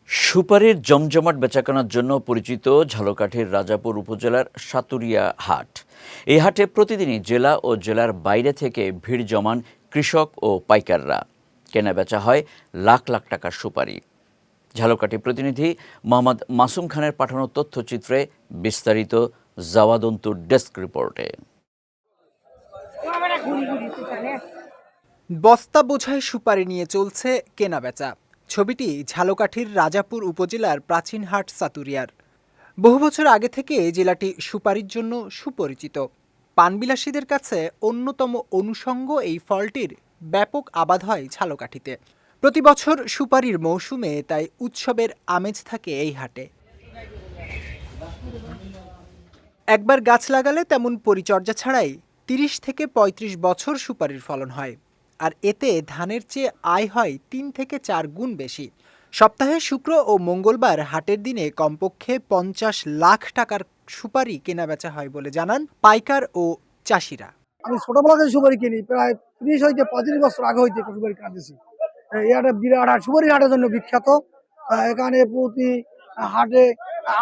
সুপারির জমজমাট বেচাকেনার জন্য পরিচিত ঝালকাঠির রাজাপুর উপজেলার সাতুরিয়া হাট। এই হাটে প্রতিদিনই জেলা ও জেলার বাইরে থেকে ভিড় জমান কৃষক ও পাইকাররা। কেনাবেচা হয় লাখ লাখ টাকার সুপারি। ঝালকাঠি প্রতিনিধি মোহাম্মদ মাসুম খানের পাঠানো তথ্যচিত্রে বিস্তারিত জাওয়াদন্তুর ডেস্ক রিপোর্টে। বস্তা বোঝাই সুপারি নিয়ে চলছে কেনাবেচা। ছবিটি ঝালকাঠির রাজাপুর উপজেলার প্রাচীন হাট সাতুরিয়ার। বহু বছর আগে থেকে জেলাটি সুপারির জন্য সুপরিচিত। পানবিলাসীদের কাছে অন্যতম অনুষঙ্গ এই ফলটির ব্যাপক আবাদ হয় ঝালকাঠিতে। প্রতি বছর সুপারির মৌসুমে তাই উৎসবের আমেজ থাকে এই হাটে। একবার গাছ লাগালে তেমন পরিচর্যা ছাড়াই ৩০ থেকে ৩৫ বছর সুপারির ফলন হয়। আর এতে ধানের চেয়ে আয় হয় ৩ থেকে ৪ গুণ বেশি। সপ্তাহে শুক্র ও মঙ্গলবার হাটের দিনে কমপক্ষে ৫০ লাখ টাকার সুপারি কেনাবেচা হয় বলে জানান পাইকার ও চাষিরা। আমি ছোটবেলা থেকে সুপারি কিনি, প্রায় ৩০ হইতে ৩৫ বছর আগে হইতে সুপারি কাটতেছি। এই হাটে বিরাট হাট, সুপারি হাটের জন্য বিখ্যাত। এখানে প্রতি হাটে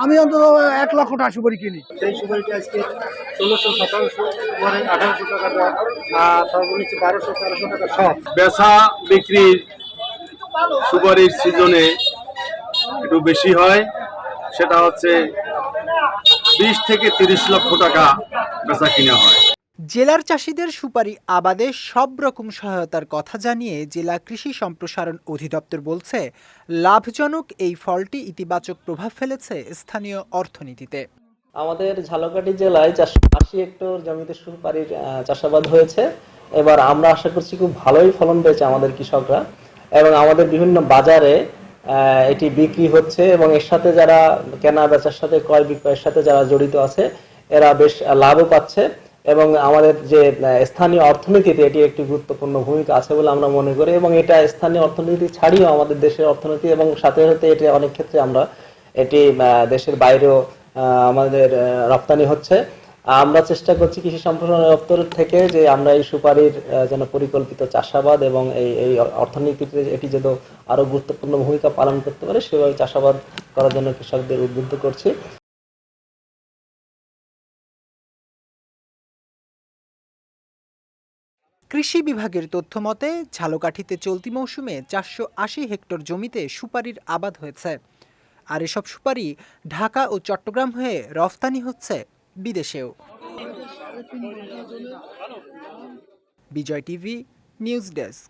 আমি অন্তত ১ লক্ষ টাকা সুপারি কিনি। সেই সুপারিটি আজকে ১৬০০ পরে ১৮০০ টাকা দেয়, আর সর্বনিচ্চ ১২০০-১৩০০ টাকা সব বেচা বিক্রির সুপারির সিজনে একটু বেশি হয়। সেটা হচ্ছে ২০ থেকে ৩০ লক্ষ টাকা বেচা কিনা হয়। জেলার চাষিদের সুপারি আবাদে সব রকম সহায়তার কথা জানিয়ে জেলা কৃষি সম্প্রসারণ অধিদপ্তর বলছে, লাভজনক এই ফলটি ইতিবাচক প্রভাব ফেলেছে স্থানীয় অর্থনীতিতে। আমাদের ঝালকাঠি জেলায় ৪৮০ হেক্টর জমিতে সুপারির চাষাবাদ হয়েছে। এবার আমরা আশা করছি খুব ভালোই ফলন পেয়েছে আমাদের কৃষকরা, এবং আমাদের বিভিন্ন বাজারে এটি বিক্রি হচ্ছে, এবং এর সাথে যারা কেনা বেচার সাথে ক্রয় বিক্রয়ের সাথে যারা জড়িত আছে এরা বেশ লাভও পাচ্ছে, এবং আমাদের যে স্থানীয় অর্থনীতিতে এটি একটি গুরুত্বপূর্ণ ভূমিকা আছে বলে আমরা মনে করি। এবং এটা স্থানীয় অর্থনীতি ছাড়িয়েও আমাদের দেশের অর্থনীতি, এবং সাথে সাথে এটি অনেক ক্ষেত্রে আমরা এটি দেশের বাইরেও আমাদের রপ্তানি হচ্ছে। আমরা চেষ্টা করছি কৃষি সম্প্রসারণ দপ্তর থেকে যে আমরা এই সুপারির যেন পরিকল্পিত চাষাবাদ এবং এই অর্থনীতিতে এটি যেন আরো গুরুত্বপূর্ণ ভূমিকা পালন করতে পারে সেভাবে চাষাবাদ করার জন্য কৃষকদের উদ্বুদ্ধ করছি। কৃষি বিভাগের তথ্য মতে ঝালকাঠিতে চলতি মৌসুমে ৪৮০ হেক্টর জমিতে সুপারির আবাদ হয়েছে। আর এসব সুপারি ঢাকা ও চট্টগ্রাম হয়ে রফতানি হচ্ছে বিদেশেও। বিজয় টিভি নিউজ ডেস্ক।